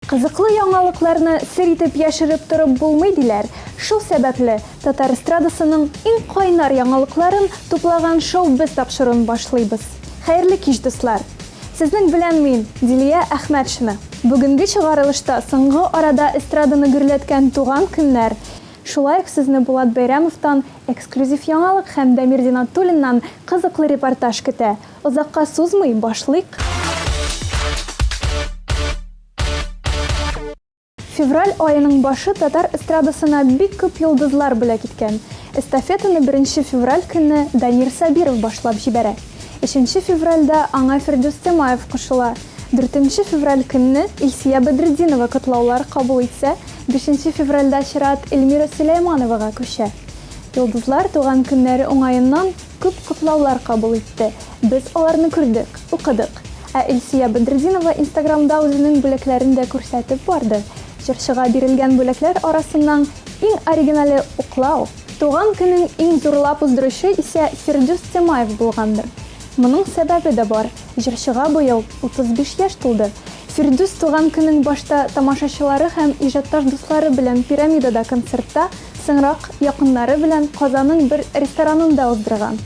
Кызыклы яңалыкларны сер итеп яшереп торып булмый диләр. Шул сәбәпле Татар эстрадасының иң кайнар яңалыкларын туплаган шоу-біз тапшыруын башлыйбыз. Хәерле кич, дуслар! Сезнең белән мин, Дилия Әхмәтшина. Бүгенге чыгарылышта соңгы арада эстраданы гөрләткән туган көннәр. Шулай ук сезне Булат Бәйрәмовтан эксклюзив яңалык һәм Дамир Зиннатуллиннан кызыклы репортаж көтә. Озакка сузмый, башлыйк! Февраль айының башы татар эстрадасына бик күп йолдызлар бүләк иткән. Эстафетаны 1 февраль көнне Дамир Сабиров башлап җибәрә. 3 февральдә аңа Фирдус Темаев кушыла. 4 февраль көнне Илсия Бәдретдинова котлаулар кабул итсә, 5 февральдә чират Эльмира Сөләймановага күчә. Йолдызлар туган көннәре уңаеннан күп котлаулар кабул итте. Без аларны күрдек, укыдык. Ә Илсия Бәдретдинова Инстаграмда үзенең бүләкләрен дә күрсәтеп барды. Җырчыга бирелгән бүләкләр арасыннан иң оригиналы уклау. Туган көннең иң зурлап уздыручы исә Фирдус Темаев булгандыр. Моның сәбәбе дә бар. Җырчыга быел 35 яшь тулды. Фирдус туган көннең башта тамашачылары һәм иҗатташ дуслары белән пирамидада концертта, соңрак якыннары белән Казанның бер ресторанында уздырган.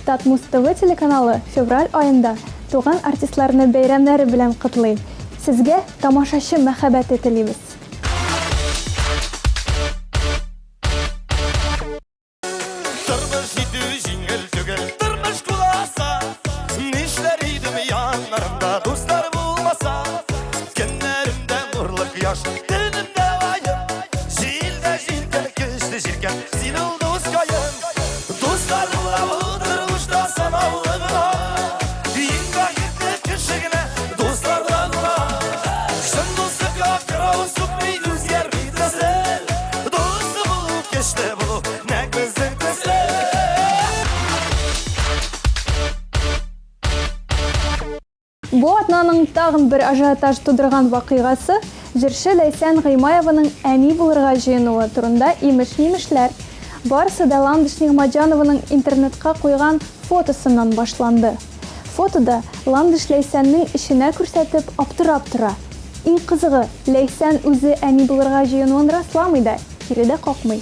Татмус ТВ телеканалы февраль аенда туган артистларны бәйрәмнәре белән котлый. Сезгә тамашачы мәхәббәте телибез. Бу атнаның тагын бер ажиотаж тудырган вакыйгасы җырчы Ләйсән Гыймаеваның әни булырга җыенуы турында имеш-мимешләр. Барысы да Ландыш Нигъмәтҗанованың интернетка куйган фотосыннан башланды. Фотода Ландыш Ләйсәннең эшенә күрсәтеп аптырап тора. Иң кызыгы, Ләйсән үзе әни булырга җыенуын расламый да, киредә какмый.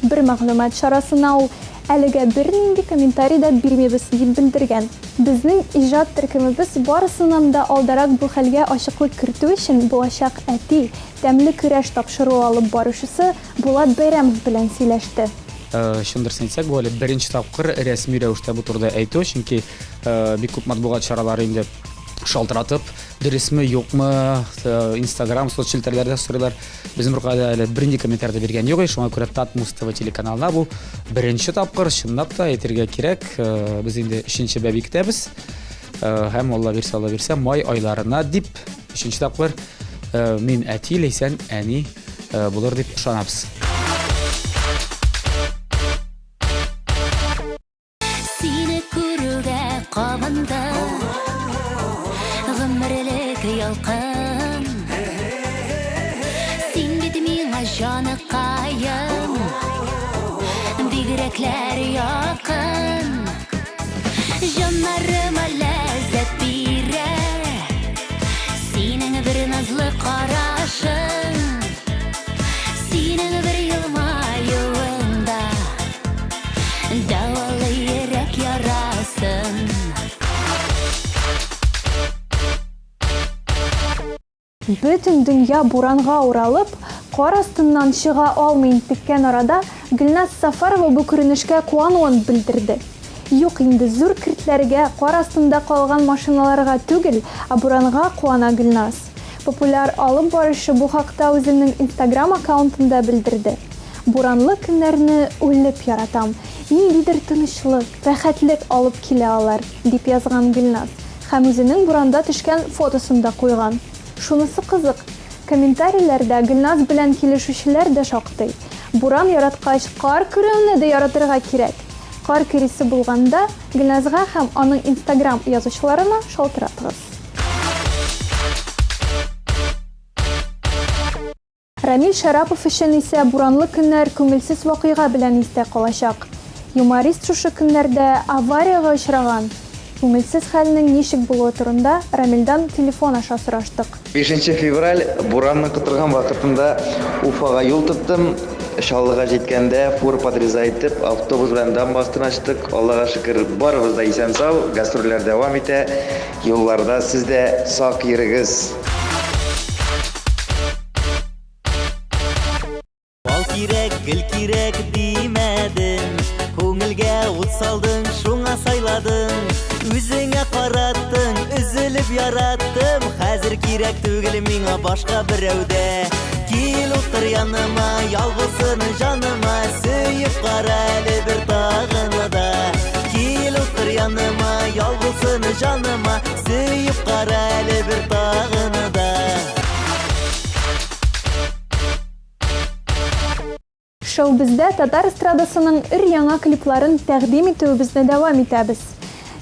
Бер мәгълүмат чарасына ул әлегә бернинди комментарий да бирмибез дип белдергән. Безнең иҗат төркемебез барысыннан да алдарак бу хәлгә ачыклык кертү өчен булачак әти, тәмле көрәш тапшыру алып баручысы Булат Бәйрәмов белән сөйләште. Шундырсын әйтсәк, бу әле беренче тапкыр рәсми рәвештә бу турыда әйтү, чөнки бик күп матбугат чаралары инде шалтыратып, дөресме, юкмы, Instagram, соцсетьләрдә сорыйлар. Безнең буркада әле бернинди комментарий биргән юк, шуңа күрә Татмус ТВ телеканалына бу беренче тапкыр чынлап та әйтергә кирәк. Без инде 3нче бәбиктәбез. Һәм Алла бирсә, май айларына дип 3нче тапкыр мин әти, Ләйсән әни булыр дип ышанабыз. Сине күрүгә кабында гомерлек ялкын, син бит миңа җаныкаем, бигрәкләр якын, җаннарыма ләззәт бирә, синең бер назлы карашың, синең бер елмаюыңда дәвалы йөрәк ярасын. Бөтен дөнья буранга уралып, кар астыннан чыга алмый интеккән арада Гөлназ Сафарова бу күренешкә куануын белдерде. Юк инде зур кертләргә, кар астында калган машиналарга түгел, а буранга куана Гөлназ. Популяр алып барышы бу хакта үзенең Instagram аккаунтында белдерде. Буранлы көннәрне үлеп яратам. Ниндидер тынычлык, рәхәтлек алып килә алар, дип язган Гөлназ. Һәм үзенең буранда төшкән фотосын да куйган. Шунысы кызык. Комментарийләрдә Гөлназ белән килешүчеләр дә шактый. Буран яраткач, кар күрүне дә яратырга кирәк. Кар кирисе булганда Гөлназга һәм аның Instagram язучыларына шалтыратыгыз. Рамил Шарапов өчен исә буранлы көннәр күңелсез вакыйга белән истә калачак. Юморист шушы көннәрдә аварияга очраган. Күңелсез хәлнең ничек булуы турында Рамилдан телефон аша сораштык. 5 февраль буранның кытырган вакытында Уфага юл тоттым. Шаллыга жеткенде фур подрезайтып, автобус белән дамбастын ачтык. Аллага шөкер, барыбыз да исән сау, гастрольләр дәвам итә. Юлларда сез дә сак йөрегез. Бал кирәк, гөл кирәк димәдең. Күңелгә ут салдың, шуңа сайладың. Үзеңә караттың, üzülеп яраттым. Хәзер кирәк түгел миңа башка берәүдә. Кил утыр яныма, ялгызын жаныма, сөйеп кара әле бер тагына да. Кил утыр яныма, ялгызын жаныма, сөйеп кара әле бер тагына да. Шоу бездә татар эстрадасының өр-яңа клипларын тәкъдим итүебезне дәвам итәбез.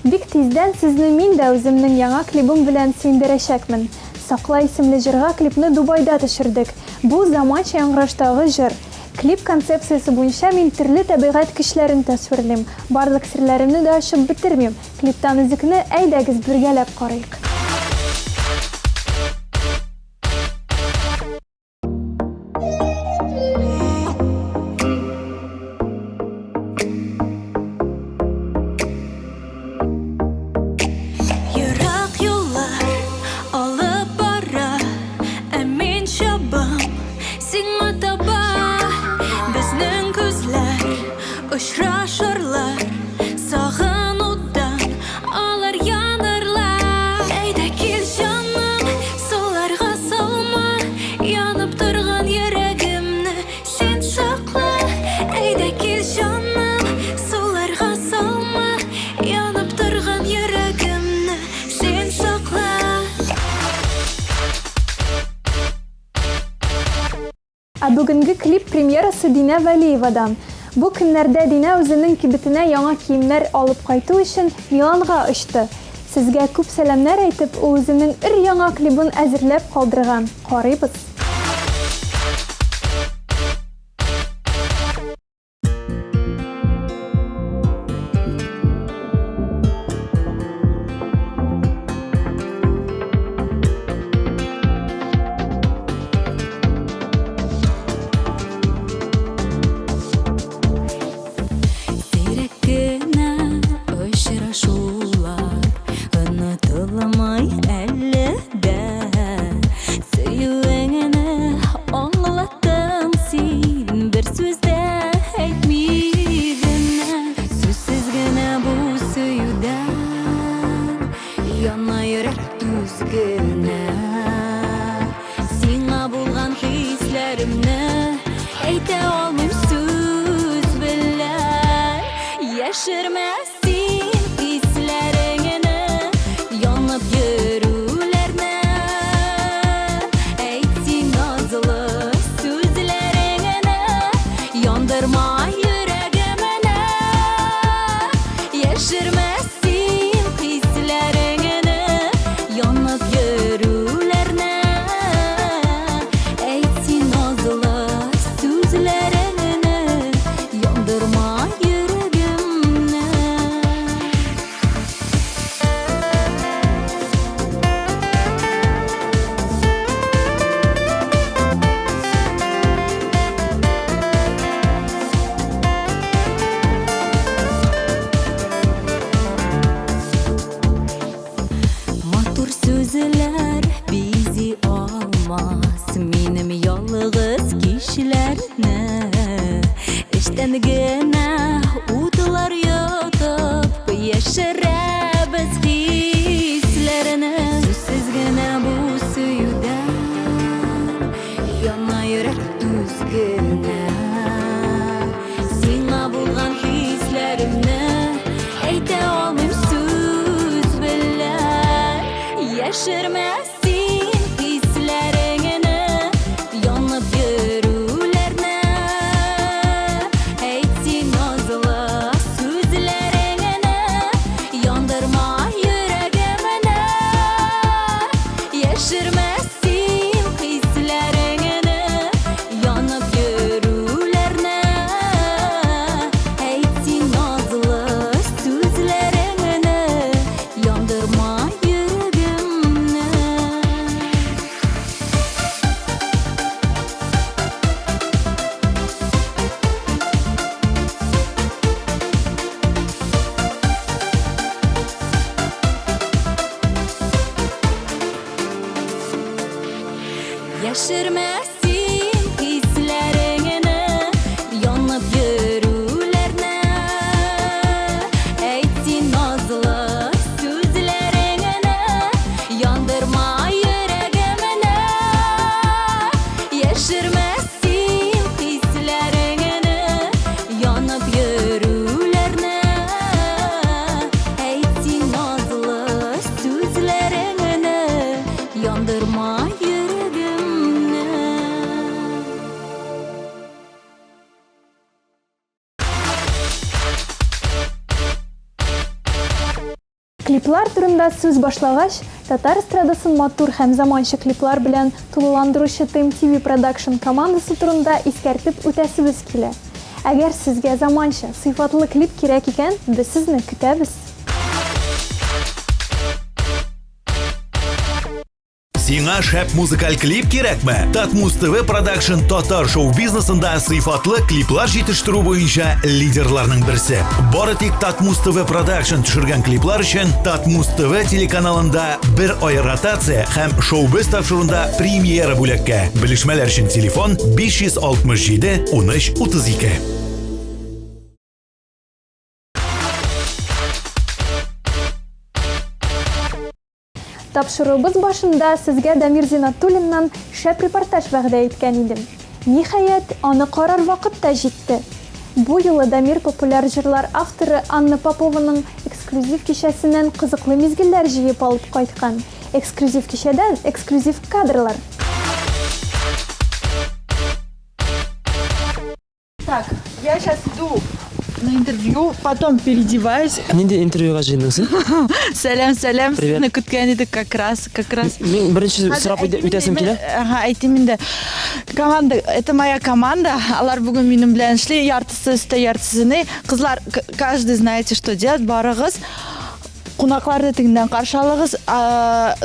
Бик тиздән сезне мин дә үземнең яңа клибым белән сөендерәчәкмен. Сакла исемле җырга клипны Дубайда төшердек. Бу заманча яңгыраштагы җыр. Клип концепциясе буенча мин төрле табигать кешеләрен тасвирлыйм. Барлык серләремне дә ачып битермим. Клиптан үзекне әйдәгез бергәләп карыйк. Очрашырлар, сагынудан алар янырлар. Әйдә кил җаным, суларга салма, янып торган йөрәгемне син сакла. Әйдә кил җаным, суларга салма, янып торган йөрәгемне син сакла. Бүгенге клип премьерасы Динә Вәлиевадан. Бу көннәрдә Динә үзенең кибетенә яңа киемнәр алып кайту өчен Миланга очты. Сезгә күп сәламнәр әйтеп, ул үзенең өр-яңа клибын әзерләп калдырган. Карыйбыз. Яшермәсин хисләреңне, янып йөрүләрне. Әйтсин назлы сүзләреңне, яндырма йөрәгемне. Яшермәсин хисләреңне, янып йөрүләрне. Әйтсин назлы сүзләреңне, яндырма Сүзләр бизи алмас минем ялгыз кишләрне. Эштән генә утлар ятып яшерәбез хисләрне. Сүзсез генә бу сөюдән яна йөрәк түз генә. Сиңа булган хисләремне әйтә алмыйм сүз белән. Яшермәсин хисләреңне, янып йөрүләрне. Әйтсин назлы сүзләреңне, яндырма йөрәгемне. Яшермәсин хисләреңне, янып йөрүләрне. Әйтсин назлы сүзләреңне, яндырма йөрәгемне. Яшермәсин хисләреңне, янып йөрүләрне. Әйтсин назлы сүзләреңне, яндырма йөрәгемне. Яшермәсин хисләреңне, янып йөрүләрне. Әйтсин назлы сүзләреңне, яндырма йөрәгемне. Клиплар турында сүз башлагач, татар эстрадасын матур һәм заманча клиплар белән тулыландыручы Team TV Production командасы турында искәртеп үтәсебез килә. Әгәр сезгә заманча, сыйфатлы клип кирәк икән, без сезне көтәбез. Сиңа шәп музыкаль клип кирәкме? Татмус ТВ Production татар шоу-бизнесында сыйфатлы клиплар җитештерү буенча лидерларның берсе. Бары тик Татмус ТВ Production төшергән клиплар өчен Татмус ТВ телеканалында бер ай ротация һәм шоу-биз тапшыруда премьера бүләккә. Белешмәләр өчен телефон 567 13 32. Тапшыруыбыз башында сезгә Дамир Зинатуллиннан шәп репортаж вәгъдә иткән идем. Ниһаять, аны карар вакыт та җитте. Бу юлы Дамир популяр җырлар авторы Анна Попованың эксклюзив кичәсеннән кызыклы мизгелләр җыеп алып кайткан. Эксклюзив кичәдән эксклюзив кадрлар. Так, я сейчас иду на интервью, потом переодеваюсь. Нинди интервьюга жыйындыңсың? Сәлем. Привет. Сізді күткен едік как раз. Мен бірінші сұрап өтесім келе. Айтайын да. Команда, это моя команда. Алар бүгін менің білән эшли, яртысы үсті, яртысыны. Қызлар, каждый знаете, что делать, барығыз. Қонақларды тегінден қаршы алығыз,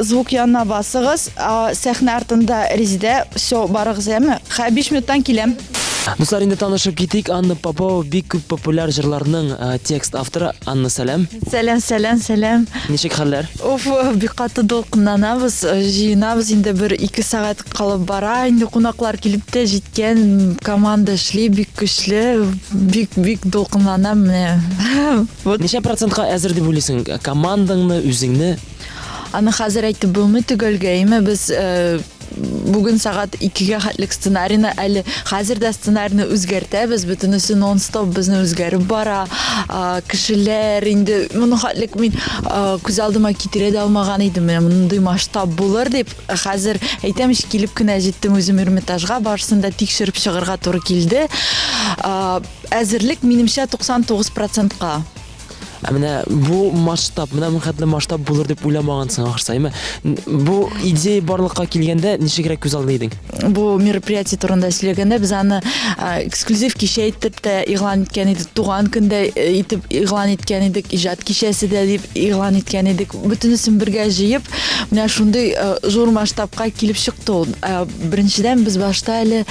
звук янына басығыз, сәхне артында резиде, все, барығыз әмі. 5 минуттан келем. Достар, инде танышып кетейік. Анна Попова бик күп популяр жырларының текст авторы. Анна, сәлем. Сәлем. Ничек хәлләр? Бик каты долкынланабыз, жыйынабыз, инде 1-2 сағат қалып бара, инде қонақлар келіп те жеткен, команда эшли, бик көчле, бик долкынланам менә. Вот. Ничә процентка әзер дип уйлыйсың? Командаңны, үзеңне? Аны хәзер әйтеп булмый түгелгәйме, без бүген сағат 2-гә хәтлек сценарийны әле хәзер дә сценарийны үзгәртәбез, бөтенесе нон-стоп безне үзгәреп бара. Кешеләр инде моны хәтлек мин күз алдыма китерә дә алмаган идем. Мондый масштаб булыр дип хәзер әйтәм, килеп кенә җиттем үзем Эрмитажга, барысын да тикшереп чыгарга туры килде. Әзерлек минемчә 99%-ка. Менә бу масштаб, менә бу хәтле масштаб булыр дип уйламагансың ахырсаймы? Бу идея барлыкка килгәндә ничегрәк күз алдында идең? Бу мероприятие турында сөйләгәндә біз аны эксклюзив кичә итеп тә игълан иткән идек, туган көндә итеп игълан иткән идек, иҗат кичәсе дә дип игълан иткән идек. Бөтенесен бергә җыеп, менә шундый зур масштабка килеп чыкты ул. Беренчедән без башта әле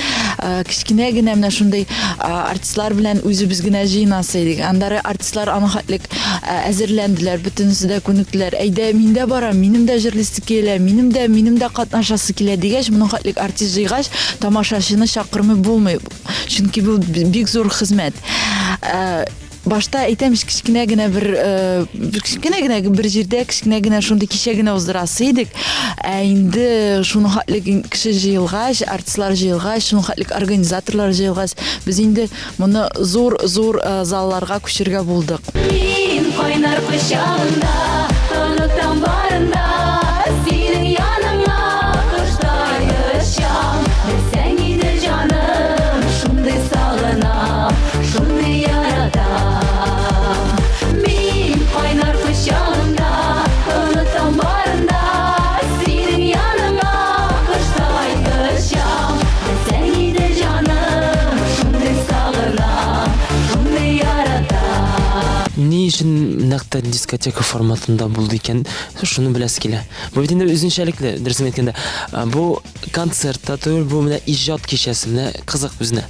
кичкенә генә менә шундый артистлар белән үзебез генә җыйнасы идек. Андары артистлар аны хәтлек әзерләнделәр, бөтенесе дә күнектеләр. Әйдә, мин дә барам, минем дә җырлыйсы килә, минем дә катнашасы килә дигәч, моның хәтлек артист җыйгач, тамашачыны чакырмый булмый. Чөнки бу бик зур хезмәт. Башта әйтәм, кичкенә генә бер җирдә, кичкенә генә шундый кичә генә уздырасы идек. Инде шуның хәтлек кеше җыелгач, артистлар җыелгач, шуның хәтлек организаторлар җыелгач, без инде моны зур залларга күчергә булдык. Мин кайнар кочагында, онытам барында, синең яныңа кыштай очам. Белсәң иде җаным, шундый сагынам, шундый яратам. Мин кайнар кочагында, онытам барында, синең яныңа кыштай очам. Белсәң иде җаным, шундый сагынам, шундый яратам. Ни өчен нәкъ дискотека форматында булды икән, шуны беләсе килә. Бу бит инде үзенчәлекле, дөресен әйткәндә, бу концертта түгел, бу менә иҗат кичәсе, менә кызык үзенә.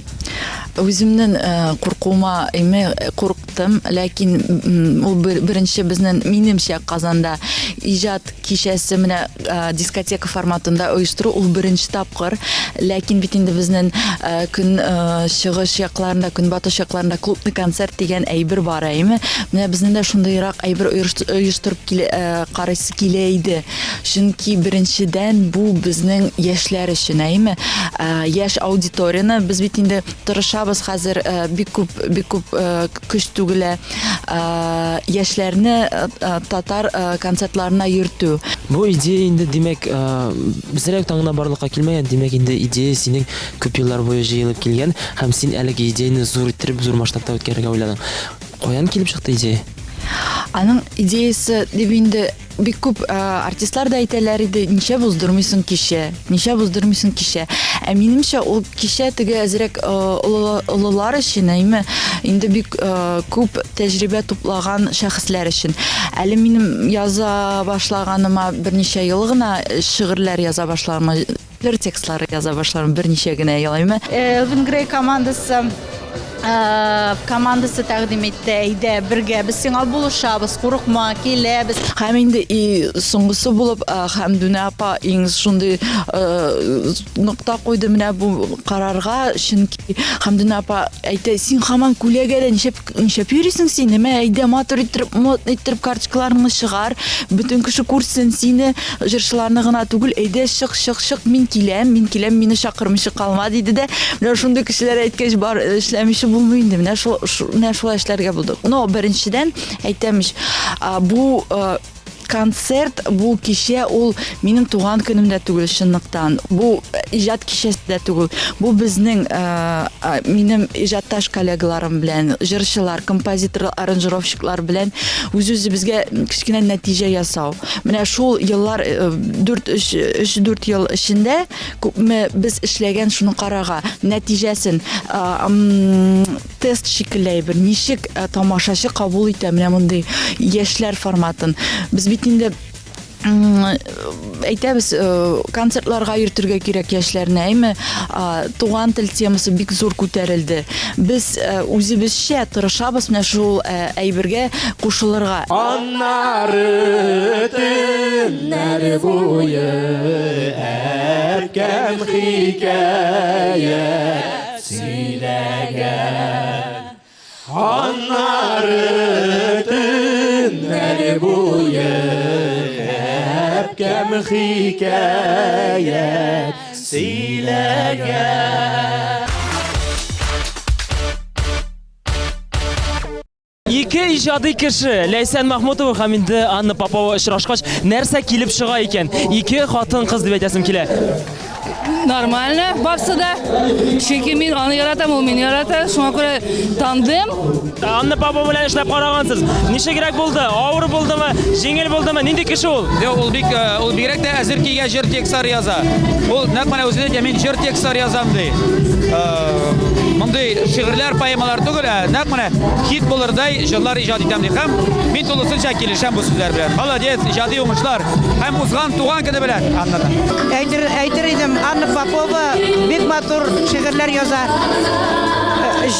Үземнең куркуыма эме курктым, ләкин ул беренче безнең минемчә Казанда иҗат кичәсе менә дискотека форматында оештыру ул беренче тапкыр, ләкин бит инде безнең көн чыгыш якларында, көнбатыш якларында клубный концерт дигән әйбер бар әйме. Менә безнең дә шундыйрак әйбер оештырып карыйсы килә иде. Чөнки беренчедән бу безнең яшьләр өчен әйме. Яшь аудиторияны без бит инде тырышабыз хәзер бик күп көч түгелә яшьләрне татар концертларына йөртү. Бу идея инде димәк безрәк таңына барлыкка килмәгән, димәк инде идея синең күп еллар буе җыелып килгән һәм син әлеге идеяны зур иттереп, зур масштабта үткәрергә уйладың. Каян килеп чыкты идея? Аның идеясы дип инде бик күп артистлар да әйтәләр иде, ничә буздырмыйсың кичә. Ә минемчә ул кичә теге әзрәк олылар өчен әйме, инде бик күп тәҗрибә туплаган шәхесләр өчен. Әле минем яза башлаганыма берничә ел гына шигырьләр яза башлаганыма, текстлар яза башлаганым берничә генә ел әйме. Элвин Грей командасы тәкъдим итте, әйдә бергә без сиңа булышабыз, курыкма, киләбез. Һәм инде соңгысы булып Хәмдүнә апа иң шундый нокта куйды менә бу карарга, чөнки Хәмдүнә апа әйтә, син һаман күләгәдә ничәп йөрисең син, нәмә әйдә матур иттереп карточкаларыңны чыгар, бөтен кеше күрсен сине, җырчыларны гына түгел, әйдә чык, мин киләм, мине чакырмыйчы калма диде дә, менә шундый кешеләр әйткәч бар эшләмичә булмый инде, менә шулай эшләргә булдык. Но беренчедән әйтәмеш, бу концерт, бу кичә ул минем туган көнемдә түгел чынлыктан. Бу иҗат кичәсе дә түгел. Бу безнең минем иҗатташ коллегаларым белән, җырчылар, композитор, аранжировщиклар белән үз-үзебезгә кичкенә нәтиҗә ясау. Менә шул еллар 3-4 ел эчендә без эшләгән шуны карага, нәтиҗәсен тест шикелле бер ничек тамашачы кабул итә менә мондый яшьләр форматын. Без бит инде әйтәбез, концертларга йөртергә кирәк яшьләрне, әйме, туган тел темасы бик зур күтәрелде. Без үзебезчә тырышабыз менә шул әйбергә кушылырга. Аннары төннәр буе әпкәм хикәя сөйләгән. Аннары төннәр буе әпкәм хикәя сөйләгән. Ике иҗади кеше, Ләйсән Мәхмүтова һәм инде Анна Попова очрашкач, нәрсә килеп чыга икән? Ике хатын-кыз дип әйтәсем килә. Нормально, бапсыда. Чөнки мин аны яратам, ул мине ярата. Шуңа күрә тандым. Анна Попова белән эшләп карагансыз. Ничегрәк булды? Авыр булдымы? Җиңел булдымы? Нинди кеше ул? Ул бигрәк тә әзер кигән җыр текстлар яза. Ул нәкъ менә үзенә дә мин җыр текстлар язам ди. Мондый шигырьләр, поэмалар түгел, нәкъ менә хит булырдай җырлар иҗат итәм ди. Һәм мин тулысынча килешәм бу сүзләр белән. Молодец, иҗади уңышлар. Һәм узган туган көне белән Аннаны. Әйтер идем, Анна Попова бик матур шигырьләр яза.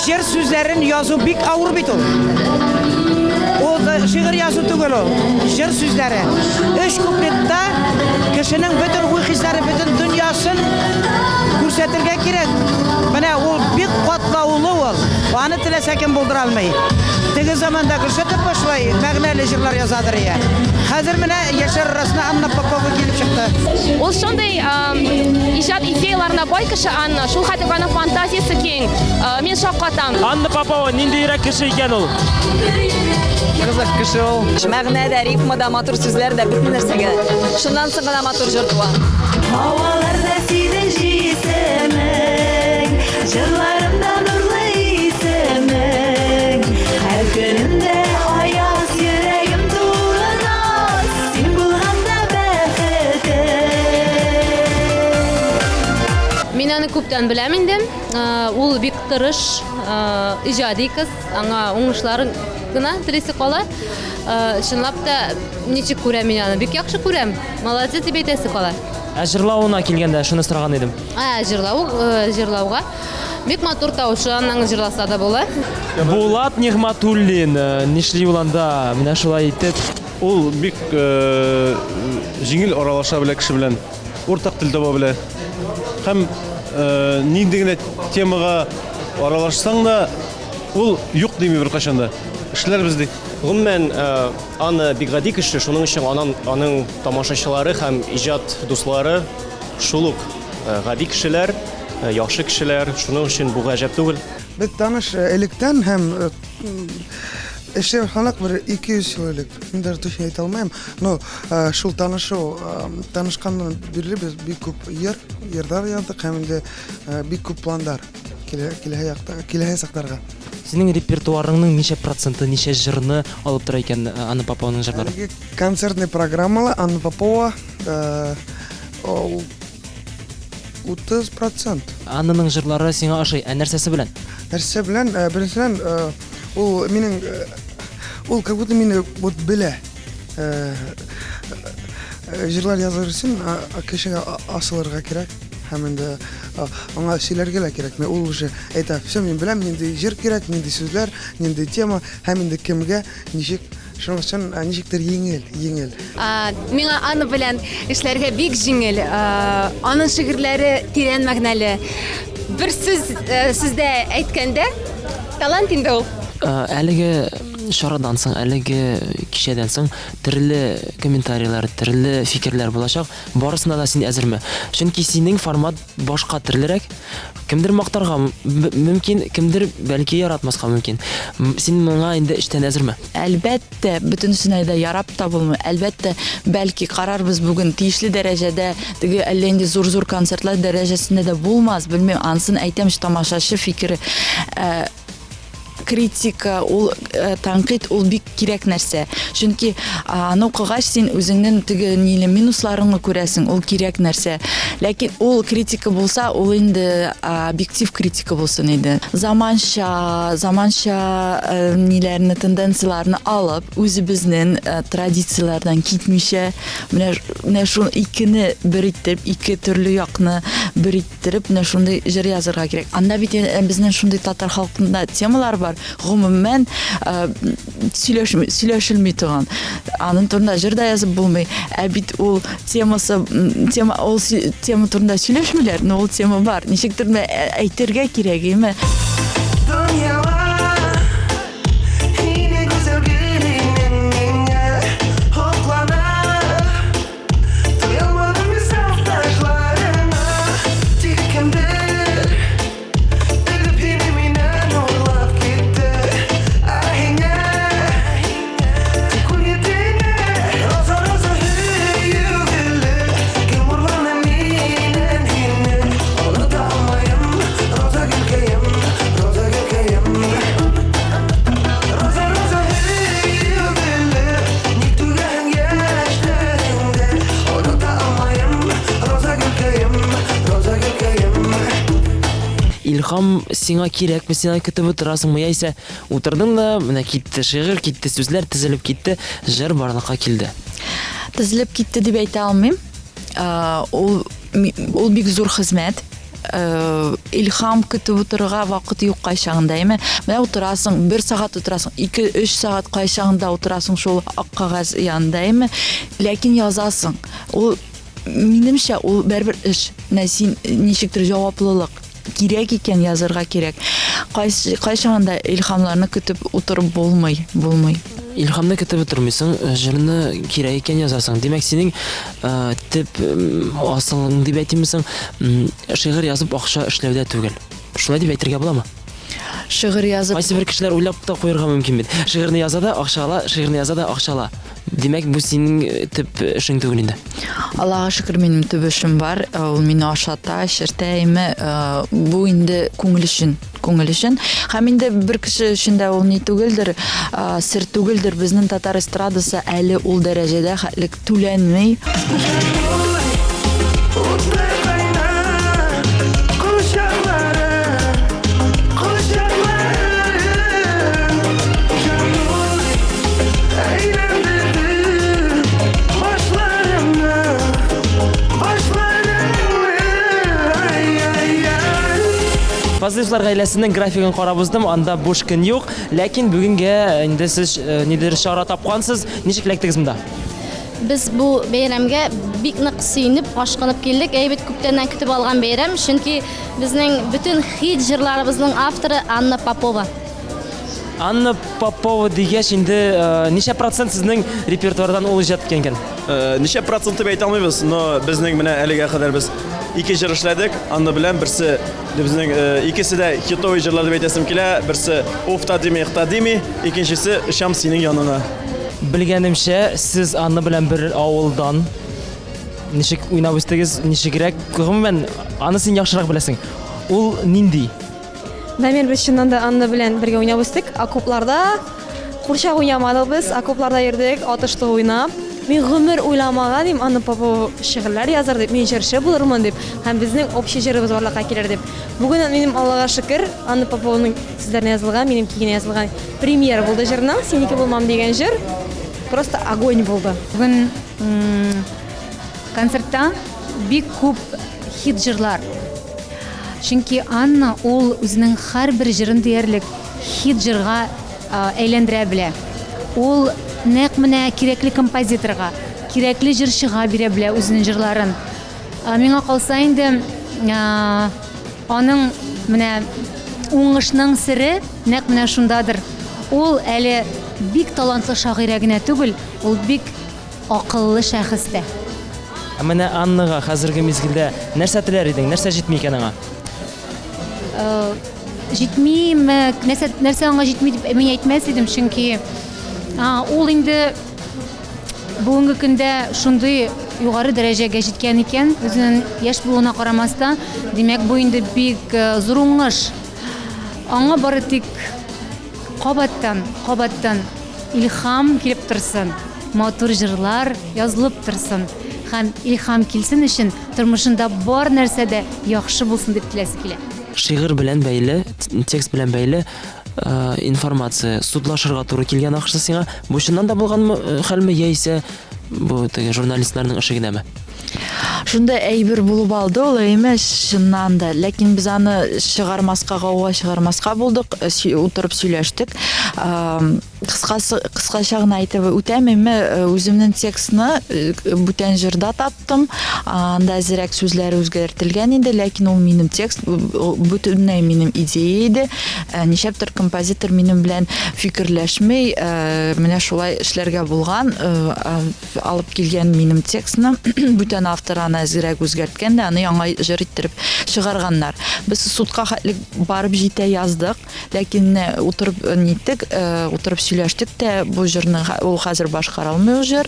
Җыр сүзләрен язу бик авыр бит ул. Ул шигырь язу түгел ул. Җыр сүзләре. 3 куплетта кешенең бөтен уй-хисләре, бөтен дөньясын күрсәтергә кирәк. Менә ул бик катлаулы ул. Аны теләсә кем булдыра алмый. Теге заманда Гөлшатов башлай мәгънәле җырлар язадыр я. Хәзер менә яшьләр арасына Анна Попова килеп чыкты. Ул шундый иҗат идеяларына бай кеше Анна. Шул хәтле аны фантазиясе киң. Мин шаккатам. Анна Попова ниндирәк кеше икән ул? Кызык кеше ул. Мәгънәдә, рифмада матур сүзләр дә бөтен нәрсәгә. Шуннан соң гына матур җыр туа. Һаваларда синең җисемең, җырларымда нурлы исемең. Һәр көнемдә аяз йөрәгем турына, син булганда бәхетем. Мин аны күптән беләм инде. Ул бик тырыш, иҗади кыз, аңа уңышларын гына телисе кала. Чынлап та ничек күрәм мин аны? Бик яхшы күрәм. Молодец дип әйтәсе кала. Җырлауына килгәндә шуны сораган идем. Җырлауга Бик матур тавышы, аннан җырласа да була. Булат Нигъматуллин нишли уланда менә шулай итеп Ул бик җиңел аралаша белә кеше белән, уртак тел таба белә. Һәм нинди генә темага аралашсаң да, ул юк дими бер кашанда. Эшләр бездик. Гомумән, аны бик гади кеше, шуның өчен аның тамашачылары һәм иҗат дуслары шул ук гади кешеләр, яхшы кешеләр, шуның өчен бу гаҗәп түгел. Без таныш электән һәм эшләр халык бер 200 ел элек. Мин дә точно әйтә алмыйм. Но шул танышканнан бирле без бик күп йырдар яздык һәм инде бик күп планнар киләһе сактарга. Синең репертуарыңның ничә проценты, ничә җырны алып тора икән Анна Попованың җырлары? Концертный программалы Анна Попова 30%. Аннаның җырлары сиңа ошый, нәрсәсе белән? Нәрсә белән? Беренчедән, ул минең как будто мине вот белә. Җырлар язар өчен кешегә асылырга кирәк. Һәм инде аңа сөйләргә кирәк. Ул уже әйтә, "Всё, мин беләм, нинди җыр кирәк, нинди сүзләр, нинди тема, һәм инде кемгә, ничек, шуның өчен ничектер җиңел. Миңа аны белән эшләргә бик җиңел. Аның шигырьләре тирән мәгънәле. Бер сүздә әйткәндә, талант инде ул. Әлеге шарадан соң, әлеге кичәдән соң төрле комментарийлар, төрле фикерләр булачак. Барысына да син әзерме? Чөнки синең формат башка төрлерәк. Кемдер мактарга мөмкин, кемдер бәлки яратмаска мөмкин. Син моңа инде эштән әзерме? Әлбәттә, бөтенесенә дә ярап та булмый. Әлбәттә, бәлки карарбыз бүген тиешле дәрәҗәдә, теге әллә инде зур концертлар дәрәҗәсендә дә булмас. Белмим, ансын әйтәм, тамашачы фикере критика, ул танкыйт, ул бик кирәк нәрсә. Чөнки аны укыгач син үзеңнең теге ниле минусларыңны күрәсең, ул кирәк нәрсә. Ләкин ул критика булса, ул инде объектив критика булсын иде. Заманча ниләрне, тенденцияларны алып, үзебезнең традициялардан китмичә, менә шуны икене бер итеп, ике төрле якны бер иттереп, менә шундый җыр язарга кирәк. Анда бит безнең шундый татар халкында темалар бар. Гомумән сөйләшелми торган. Аның турында җыр да язып булмый. Бит ул тема турында сөйләшмиләр, но ул тема бар. Ничектер әйтергә кирәгеме? Илһам сиңа кирәкме, сиңа көтеп утырасыңмы, яисә утырдың да, менә китте шигырь, китте сүзләр, тезелеп китте, җыр барлыкка килде. Тезелеп китте дип әйтә алмыйм. Ул бик зур хезмәт. Илһам көтеп утырырга вакыт юк кайчагында, әйме? Менә утырасың, 1 сагать утырасың, 2-3 сагать кайчагында утырасың шул ак кагаз янында, әйме? Ләкин язасың. Ул минемчә ул бербер эш, син ничектер җаваплылык кирәк икән, язарга кирәк. Кайчагында илһамларны көтеп утырып булмый. Илһамны көтеп утырмыйсың, җырны кирәк икән язасың. Димәк, синең тип асылың дип әйтимсең, шигырь язып акча эшләүдә түгел. Шулай дип әйтергә буламы? Шигырь язып, кайсы бер кешеләр уйлап та куярга мөмкин бит. Шигырьне яза да акча ала, шигырьне яза да акча ала. Димәк, бу синең тип эшең түгел инде. Аллага шөкер, минем төп эшем бар. Ул мине ашата, шертәйме, бу инде күңел өчен. Һәм инде бер кеше өчен дә ул ни түгелдер, сер түгелдер, безнең татар эстрадасы әле ул дәрәҗәдә хәтлек түләнмәй. Фазлыйлар гаиләсенең графигын карап уздым, анда буш көн юк, ләкин бүгенгә инде сез нидер чара тапкансыз, ничек эләктегез монда? Biz bu beyramga bik нык сөйнеп, ашкынып килдек. Әйбәт күптәннән көтеп алган бәйрәм, чөнки безнең бөтен хит җырларыбызның авторы Анна Попова. Анна Попова дигәч инде ничә процент сезнең репертуардан ул иҗат иткән икән? Ничә процент дип әйтә алмыйбыз, но безнең менә әлегә кадәр без 2 җыр эшләдек. Анны белән берсе безнең икесе дә хитовый җырлар дип әйтәсем килә. Берсе Уфтадими, Ихтадими, икенчесе Шам синең янына. Белгәнемчә, сез Анна белән бер авылдан ничек уйнап үстегез, ничегрәк? Гомумән, аны син яхшырак беләсең. Ул нинди? Дамир без чыннан да Анна белән бергә уйнап үстек. Окопларда курчак уйнамадык без, окопларда йөрдек, атышлы уйнап. Мин гомер уйламаган идем Анна Попова шигырьләр язар дип, мин җырчы булырмын дип, һәм безнең общий җырыбыз барлыкка килер дип. Бүген минем Аллага шөкер, Анна Попованың сүзләренә язылган, минем кигенә язылган премьер булды җырның, Синеке булмам дигән җыр. Просто огонь булды. Бүген концертта бик күп хит җырлар. Чөнки Анна ул үзенең һәрбер җырын диярлек хит җырга әйләндерә белә. Ул нәкъ менә кирәкле композиторга, кирәкле җырчыга бирә белә үзенең җырларын. Миңа калса инде аның менә уңышның сире нәкъ менә шундадыр. Ул әле бик талантлы шагыйрә генә түгел, ул бик акыллы шәхес тә. Менә Аннага хәзерге мизгелдә нәрсә теләр идең? Нәрсә җитми икән аңа? Җитмиме, нәрсә аңа җитми дип мин әйтмәс идем, чөнки ул инде бүгенге көндә шундый югары дәрәҗәгә җиткән икән, үзенең яшь булуына карамастан, димәк бу инде бик зур уңыш. Аңа бары тик кабаттан илһам килеп торсын, матур җырлар язылып торсын һәм илһам килсен өчен тормышында бар нәрсә дә яхшы булсын дип теләсе килә. Шигырь белән бәйле, текст белән бәйле информация судлашырга туры килгән акчасы сиңа бу чыннан да булганмы хәлме яисә бу теге журналистларның эше генәме? Шунда әйбер булып алды ул эмес чыннан да, ләкин без аны чыгармаска, гауга чыгармаска булдык, утырып сөйләштек. Кыскача гына әйтеп үтәм, үземнең текстны бүтән җырда таптым. Анда зирәк сүзләре үзгәртелгән инде, ләкин ул минем текст, бүтәннәй минем идея иде. Ничәптер композитор минем белән фикерләшмәй, менә шулай эшләргә булган, алып килгән минем текстны бүтән автор аны зирәк үзгәрткән дә, аны яңа җыр иттереп чыгарганнар. Без судка хәтлек барып җитә яздык, ләкин утырып ниттек, утырып сөйләштек тә, бу җырны ул хәзер башкаралмый ул җыр.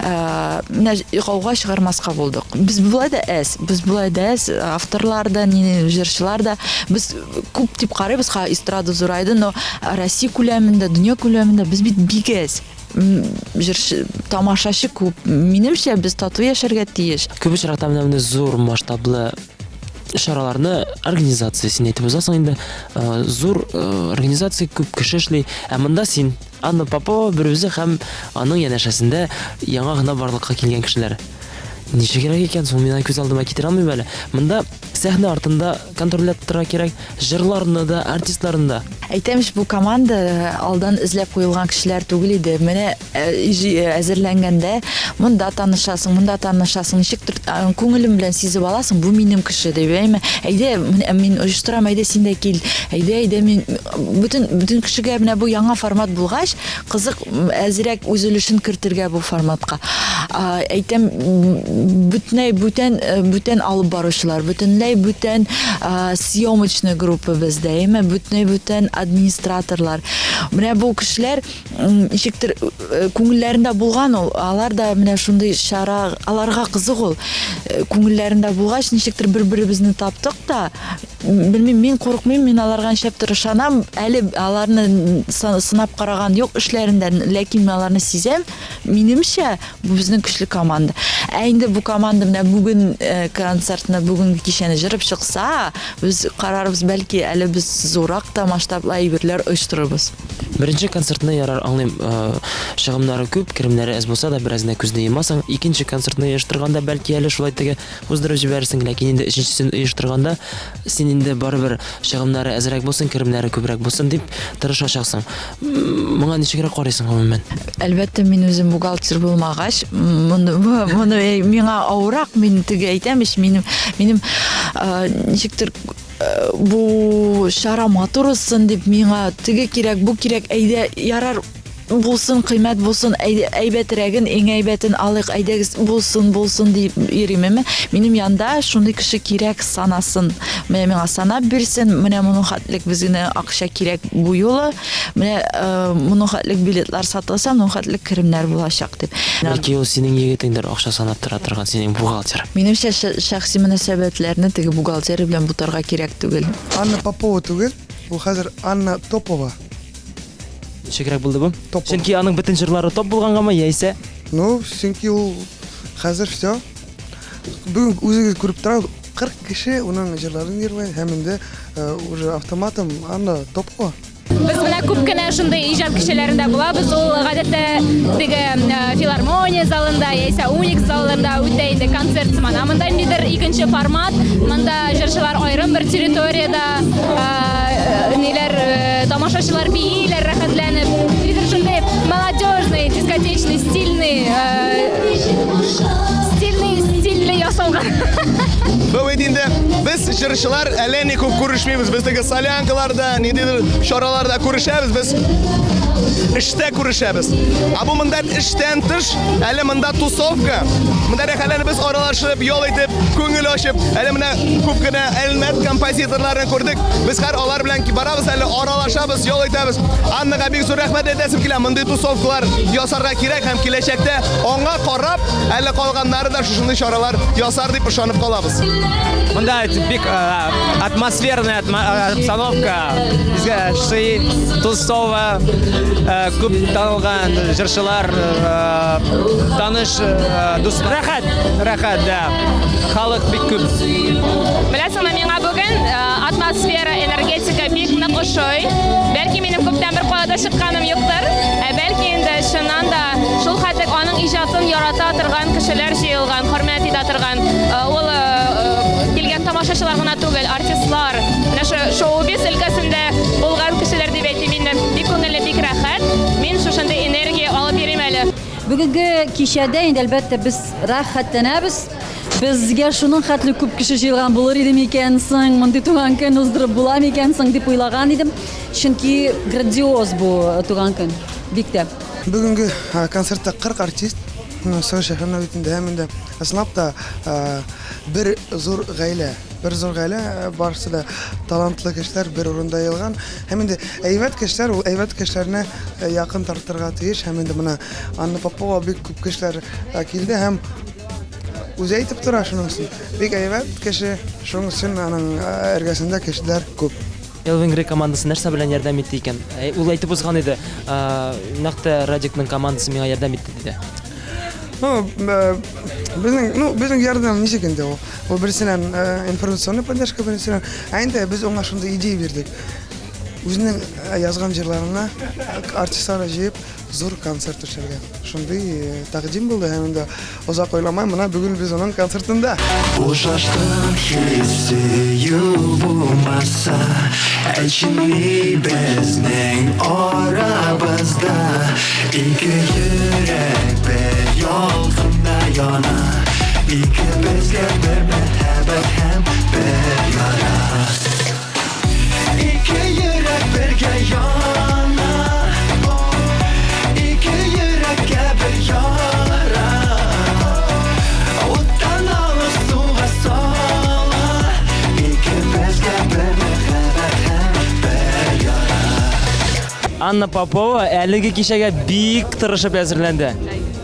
Гауга чыгармаска булдык. Без булай да әз, авторлар да, җырчылар да, без күп дип карыйбыз, эстрада зурайды, но Россия күләмендә, дөнья күләмендә без бит бик әз. Җырчы, тамашачы күп. Минемчә, без тату яшәргә тиеш. Күп очракта менә зур масштаблы шараларны организация син әйтеп узасың инде. Зур организация күп кеше эшли. Ә монда син Анна Попова бер үзе һәм аның янәшәсендә яңа гына барлыкка килгән кешеләр. Ничегрәк икән соң, мин күз алдыма китерә алмыйм әле. Монда сәхнә артында контроль итәргә кирәк, җырларны да, артистларны да. Әйтәмеш, бу команда алдан эзләп куелган кешеләр түгел иде. Менә әзерләнгәндә монда танышасың, ничектер күңелем белән сизеп аласың, бу минем кеше дип әйме. Әйдә, мин оештырам, әйдә син дә кил. Әйдә, мин бүтән кешегә менә бу яңа формат булгач, кызык әзрәк үзелешен кертергә бу форматка. Әйтәм, бүтән алып баручылар, бүтән съемочный группа бездә, әйме, бүтән администраторлар. Менә бу кешеләр ничектер күңелләрендә булган ул, алар да менә шундый шара, аларга кызык ул. Күңелләрендә булгач, ничектер бер-беребезне таптык та, белмим, мин курыкмыйм, мин аларга ничектер ышанам, әле аларны сынап караган юк эшләрендә, ләкин мин аларны сизәм, минемчә, бу безнең көчле команда. Инде бу команда менә бүген концертны, бүгенге кичәне җырып чыкса, без карарбыз, бәлки әле без зурак та масштаблы әйберләр оештырырбыз. Беренче концертны ярар аңлыйм, чыгымнары күп, керемнәре әз булса да беразына күзне йомасың. Икенче концертны оештырганда бәлки әле шулай теге уздырып җибәрсең, ләкин инде өченчесен оештырганда син инде барыбер чыгымнары әзрәк булсын, керемнәре күбрәк булсын дип тырышачаксың. Моңа ничегрәк карыйсың гомумән? Әлбәттә, мин үзем бухгалтер булмагач, моны миңа авырак, мин теге әйтәм, минем ничектер бу шара матурысын дип миңа теге кирәк, бу кирәк, әйдә ярар булсын, кыйммәт булсын, әйбәтрәген, иң әйбәтен алыйк, әйдәгез булсын дип йөрим. Минем янда шундый кеше кирәк санасын. Миңа санап бирсен, менә моның хәтлек безгә акча кирәк бу юлы. Менә моның хәтлек билетлар сатылса, моның хәтлек керемнәр булачак дип. Бәлки ул синең егетеңдер акча санап тора торган синең бухгалтер. Минемчә шәхси мөнәсәбәтләрне теге бухгалтер белән бутарга кирәк түгел. Анна Попова түгел, бу хәзер Анна Топова. Ничегрәк булды бу? Чөнки аның бөтен җырлары топ булганганмы яисә? Ну, чөнки ул хәзер всё. Бүген үзегез күреп тора, 40 кеше уның җырларын йырлый, һәм инде уже автоматом Анна Топова. Без менә күп кенә шундый иҗат кичәләрендә булабыз. Ул гадәттә теге филармония залында яисә Уникс залында үтә инде концерт сыман. Монда ниндидер икенче формат. Монда җырчылар аерым бер территорияда ниләр тамашачылар бийләр рәхәтләнеп. Ниндидер шундый молодежный, дискотечный, стильный ясалган. Бу инде без җырчылар әле ни күп күрешмибез. Без теге солянкаларда, ниндидер чараларда күрешәбез, без эштә күрешәбез. Бу монда эштән тыш, әле монда тусовка. Монда рәхәтләнеп без аралашып, ял итеп, күңел ачып, әле менә күп кенә әлмәт композиторларын күрдек. Без һәр алар белән барабыз, әле аралашабыз, ял итәбез. Аннага бик зур рәхмәт әйтәсем килә. Мондый тусовкалар ясарга кирәк һәм киләчәктә аңа карап, әле калганнары да шушындый чаралар ясар дип ышанып калабыз. Монда бик атмосферная обстановка, безгә ши тусова, күп танылган җырчылар, таныш дус рәхәт да. Халык бик күп. Беләсеңме, миңа бүген атмосфера, энергетика бик нык ошый. Бәлки минем күптән бер калада чыкканым юктыр, бәлки инде чыннан да шул хәтлек аның иҗатын ярата торган кешеләр җыелган, хөрмәт итә торган, ул килгән тамашачылар гына түгел, артистлар, менә шоу-биз өлкәсендә булган кешеләр дип әйтим инде. Бик күңелле, бик рәхәт. Мин шушындый энергия алып йөрим әле. Бүгенге кичәдә инде әлбәттә без рәхәтләнәбез. Безгә шуның хәтле күп кеше җыелган булыр иде микән соң, мондый туган көн уздырып була микән соң дип уйлаган идем. Чөнки грандиоз бу туган көн. Бик тә. Бүгенге концертта 40 артист, Сау шәһәренә битендә һәм инде аслап та бер зур гаилә, барысы да талантлы кешеләр бер урында йылган. Һәм инде әйбәт кешеләр, ул әйбәт кешеләрне якын тартырга тиеш. Һәм инде менә Анна Попова бик күп кешеләр килде һәм үзе әйтеп тора шуның өчен. Бик әйбәт кеше, шуның өчен аның эргәсендә кешеләр күп. Элвингрей командасы нәрсә белән ярдәм итте икән? Ул әйтеп узган иде, нәкъ Радикның командасы миңа ярдәм итте диде. Безнең ярдәм ничек инде ул? Ул берсенән информационный поддержка, берсенән инде без аңа шундый идея бирдек. Үзенең язган җырларына артистларны җыеп зур концерт эшләргә. Шундый тәкъдим булды һәм инде озак ойламай, менә бүген без аның концертында. Ушаштың хиссе булмаса, әйтче безнең арабызда ике йөрәк бер ялкында яна, ике безгә бер мәхәббәт һәм бер яра. Ике йөрәк бергә яна, ике йөрәккә бер яра. Уттан алып суга сала, ике безгә бер мәхәббәт һәм бер яра. Анна Попова әлеге кичәгә бик тырышып әзерләнде.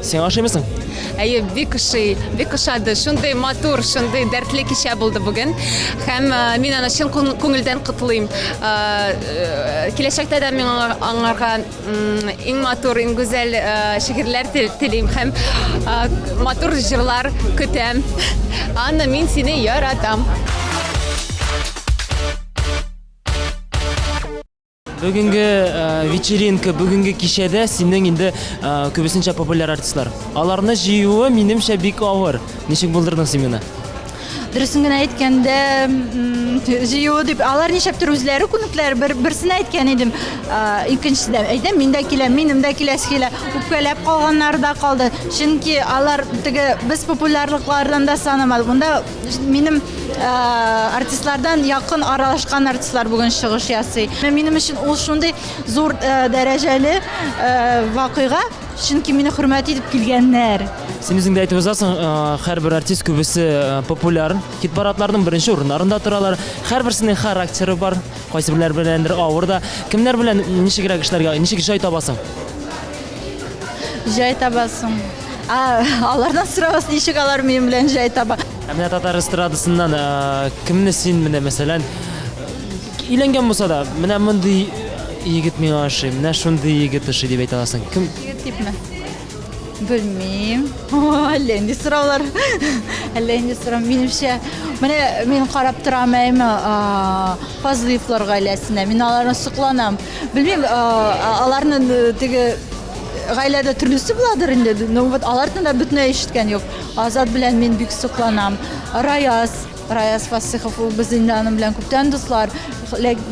Син ашыймысың? Әйе, бик ошады. Шундый матур, шундый дәртле кичә булды бүген. Һәм мин аны чын күңелдән котлыйм. Киләчәктә дә мин аңарга иң матур, иң гүзәл шигырьләр телим һәм матур җырлар көтәм. Анна, мин сине яратам. Бүгінгі вечеринка, бүгінгі кешеде сенің енді көбісінше популяр артистлар. Аларны жиюы менімше бик ауыр. Нешік болдырдың сен мені? Дұрысын гына әйткәндә, җыюы дип, алар нишәптер үзләре күнекләр, берсен әйткән идем. Икенчесендә әйтәм, мин дә киләм, минем дә киләсе килә. Үпкәләп калганнар да калды. Чөнки алар теге без популярлыклардан да санамадык. Монда минем артистлардан якын аралашкан артистлар бүген чыгыш ясый. Минем өчен ул шундый зур дәрәҗәле вакыйга, чөнки мине хөрмәт итеп килгәннәр. Сен үзең дә әйтеп узасың, һәрбер артист күбесе популяр. Хит-парадларның беренче урыннарында торалар. Һәрберсенең характеры бар. Кайсы беләндер авыр да. Кемнәр белән ничегрәк эшләргә, ничек җай табасың? Җай табасың. Алардан сорабыз, ничек алар минем белән җай таба. Менә татар эстрадасыннан кемне син менә мәсәлән өйләнгән булса да, менә мондый егет миңа ошый, менә шундый егет ошый дип әйтә аласың. Кем? Егет типме? Белмим. Әллә инде сораулар. Әллә инде сорам. Минемчә, менә мин карап торам әйме Фазлыевлар гаиләсенә. Мин аларны сокланам. Белмим, аларның теге гаиләдә төрлесе буладыр инде. Ну вот аларны да бөтенләй ишеткән юк. Азат белән мин бик сокланам. Раяз Фасыхов ул безнең аның белән күптән дуслар.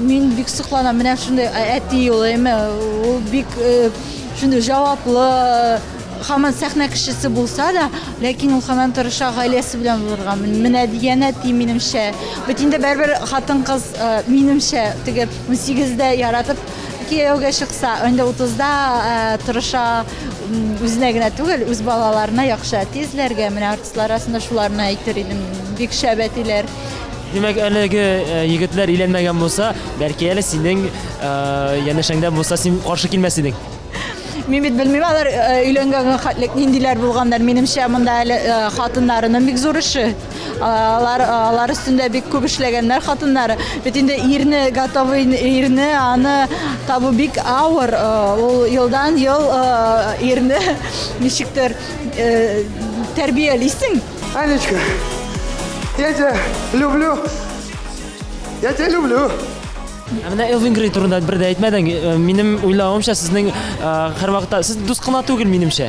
Мин бик сокланам. Менә шундый әти ул әйме, ул бик шундый җаваплы Хаман сәхнә кешесе булса да, ләкин ул һаман тырыша гаиләсе белән булырга. Менә дигән әти минемчә. Бит инде бер хатын-кыз минемчә теге 18дә яратып кияүгә чыкса, инде 30да тырыша үзенә генә түгел, үз балаларына яхшы әти эзләргә. Менә артистлар арасында шуларны әйтер идем. Бик шәп әтиләр. Демәк, әлеге егетләр өйләнмәгән булса, бәлки әле синең янәшәңдә булса, син каршы килмәс идең. Мин бит белмим, алар өйләнгән хәтлек ниндиләр булганнар. Минемчә, монда әле хатыннарының бик зур эше. Алар өстендә бик күп эшләгәннәр хатыннары. Бит инде ирне, готовый ирне, аны табу бик авыр. Ул елдан ел ирне ничектер тәрбиялисең. Анечка, я тебя люблю. Я тебя люблю. Менә Элвин Грей турында бер дә әйтмәдең. Минем уйлавымча, сезнең һәрвакытта сез дус кына түгел минемчә.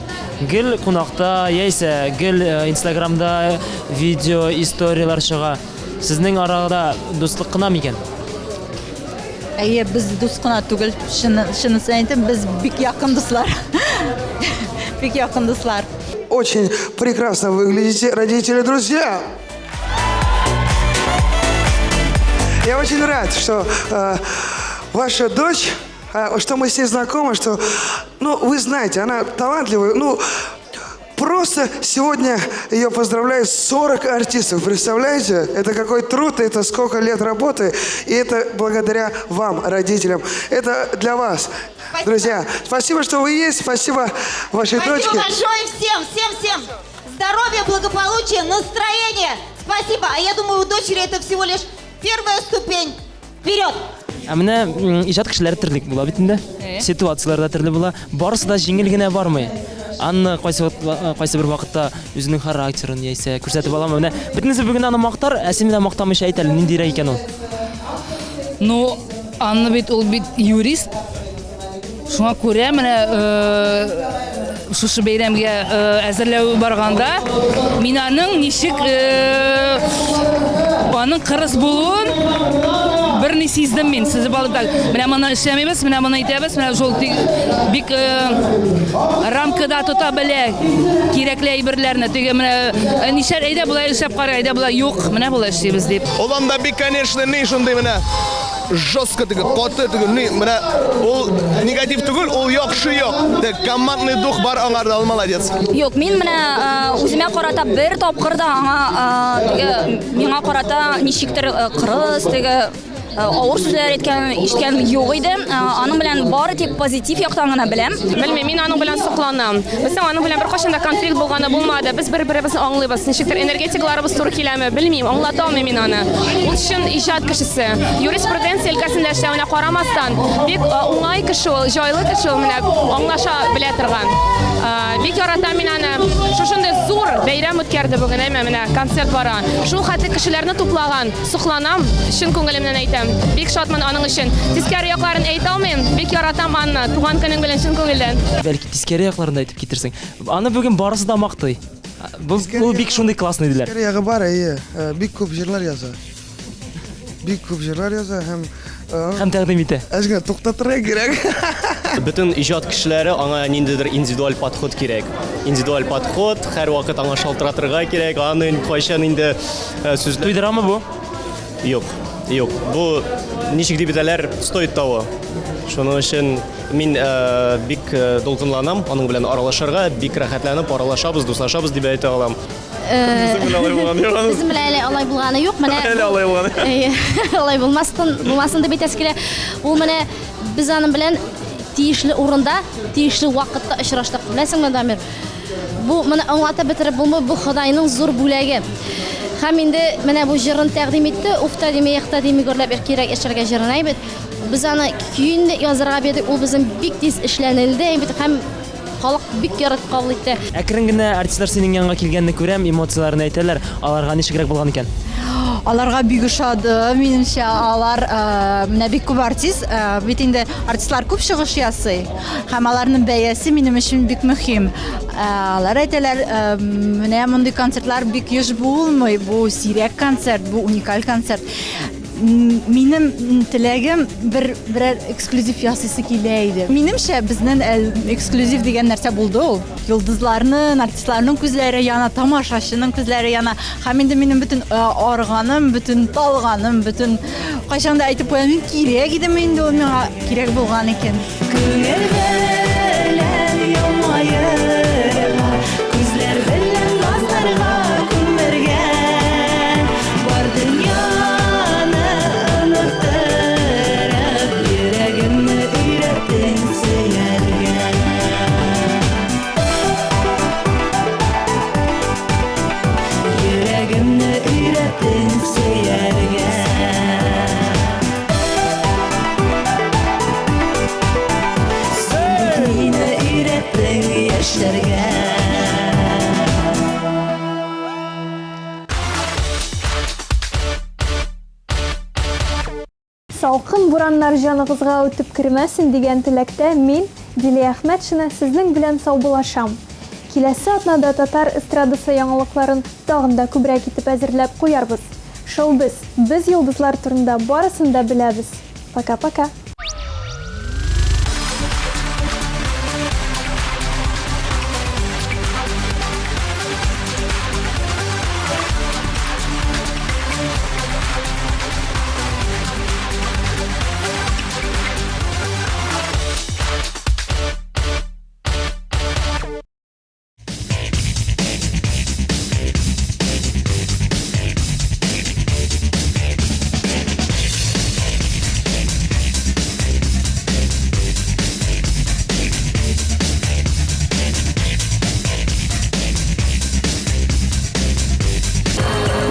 Гел кунакта, яисә гел Инстаграмда видео, историялар чыга. Сезнең арада дуслык кына микән? Әйе, без дус кына түгел. Шунысын әйтәм, без бик якын дуслар. Бик якын дуслар. Очень прекрасно выглядите, родители, друзья. Я очень рад, что ваша дочь, что мы с ней знакомы, что, ну, вы знаете, она талантливая, ну, просто сегодня ее поздравляю 40 артистов, представляете? Это какой труд, это сколько лет работы, и это благодаря вам, родителям. Это для вас, друзья. Спасибо, что вы есть, спасибо вашей дочке. Спасибо большое всем. Здоровья, благополучия, настроения. Спасибо. А я думаю, у дочери это всего лишь первая ступень. Вперед! Менә иҗат кешеләре төрлек була бит инде. Ситуацияларда төрле була. Барысы да җиңел генә бармый. Анны кайсы бер вакытта үзенең характерын яисә күрсәтеп аламы. Менә бөтенесе бүген аны мактар, әсемдә мактамыйча әйтәле, ниндирәк икән ул? Ну, Анна бит ул бит юрист. Шуңа күрә менә шушы бәйрәмгә әзерләү барганда мин аның ничек аның кырыс булуын берни сиздем мин. Сез балыктан менә моны эшләмибез, менә моны итәбез, менә шул бик рамкада тота белә кирәкле әйберләрне. Теге менә нишәр әйдә булай эшләп кара, әйдә булай юк, менә булай эшлибез дип. Оланда бик, конечно, не шундый менә жестко теге каты теге менә ул негатив түгел, ул яхшы юк. Теге командный дух бар аңарда, ул молодец. Юк, мин менә үземә карата бер тапкыр да аңа теге миңа карата ничектер кырыс теге авыр сүзләр ишеткән юк иде. Аның белән бары тик позитив яктан гына беләм. Белмим, мин аның белән сокланам. Безнең аның белән беркайчан да конфликт булганы булмады. Без бер-беребезне аңлыйбыз. Ничектер энергетикаларыбыз туры киләме? Белмим, аңлата алмыйм мин аны. Ул өчен иҗат кешесе. Юриспруденция өлкәсендә эшләвенә карамастан, бик уңай кеше ул, җайлы кеше ул, менә аңлаша белә торган. Бик яратам мин аны. шушындай зур бәйрәм үткәрде бүген менә концерт бара. Шул хәтле кешеләрне туплаган. Сокланам, чын күңелемнән әйтәм. Бик шатман аның өчен. Тискәре якларын әйтә алмыйм. Бик яратам аны. Туган көнең белән чын күңелдән. Бәлки тискәре якларын да әйтеп китерсең. Аны бүген барысы да мактый. Бу бик шундый классный диләр. Тискәре ягы бар, бик күп җырлар яза. Бик күп җырлар яза һәм тәкъдим итә. Әзгә туктатырга кирәк. Бүтән иҗат кешеләре аңа ниндидер индивидуаль подход кирәк. Индивидуаль подход һәр вакыт аңа шалтыратырга кирәк. Аны кайчан инде сүзләр. Туйдырамы бу? Юк. Бу ничек дип әйтәләр, стоит того. Шуның өчен мин бик дулкынланам, аның белән аралашырга, бик рәхәтләнеп аралашабыз, дуслашабыз дип әйтә алам. Bizim ile alay bulganı yok. Alay bulmasın diye teskile. O mene biz anın bilen tiyişli orunda, tiyişli vakitte işraştık. Bilesin mi Damir? Bu mene anlata bitirip bu Xudayning zor bulagi. Hem indi mene bu jırın təqdim etdi. Ufta demi, yaxta demi görləb kerak işlərə jırınay bit. Biz anı küyün yazırğa bedik. O bizim bik tez işlənildi. Hem халык бик яратып кабул итте. Әкрен генә артистлар синең янга килгәнне күрәм, эмоцияларын әйтәләр. Аларга ничегрәк булган икән? Аларга бик ошады. Минемчә, алар менә бик күп артист, бит инде артистлар күп чыгыш ясый. Һәм аларның бәясе минем өчен бик мөһим. Алар әйтәләр, менә мондый концертлар бик еш булмый. Бу сирәк концерт, бу уникаль концерт. Минем теләгем бер эксклюзив ясыйсы килә иде. Минемчә, безнең эксклюзив дигән нәрсә булды ул. Йолдызларның, артистларның күзләре яна, тамашачының күзләре яна. Һәм инде минем бөтен арганым, бөтен талганым, бөтен кайчан да әйтеп куям, кирәк иде инде ул миңа кирәк булган икән. Күңел белән елмаерга, күзләр белән назларга күмергән. Бар дөньяны оныттырып, йөрәгемне өйрәттең сөяргә. Йөрәгемне өйрәттең сөяргә. Салкын бураннар җаныгызга үтеп кермәсен дигән теләктә мин, Дилия Әхмәтшина, сезнең белән саубулашам. Киләсе атнада татар эстрадасы яңалыкларын тагын да күбрәк итеп әзерләп куярбыз. Шоу без йолдызлар турында барысын да беләбез. Пока-пока.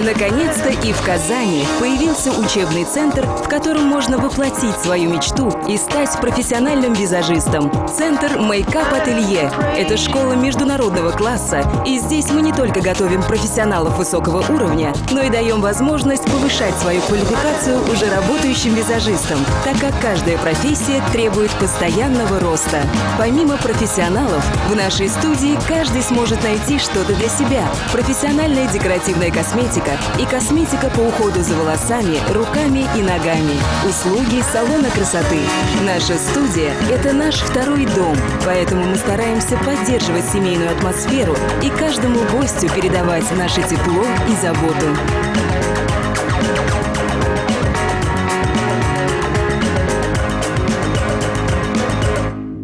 Наконец-то и в Казани появился учебный центр, в котором можно воплотить свою мечту и стать профессиональным визажистом. Центр «Мейкап-ателье» – это школа международного класса, и здесь мы не только готовим профессионалов высокого уровня, но и даем возможность повышать свою квалификацию уже работающим визажистам, так как каждая профессия требует постоянного роста. Помимо профессионалов, в нашей студии каждый сможет найти что-то для себя. Профессиональная декоративная косметика и косметика по уходу за волосами, руками и ногами. Услуги салона красоты. Наша студия – это наш второй дом, поэтому мы стараемся поддерживать семейную атмосферу и каждому гостю передавать наше тепло и заботу.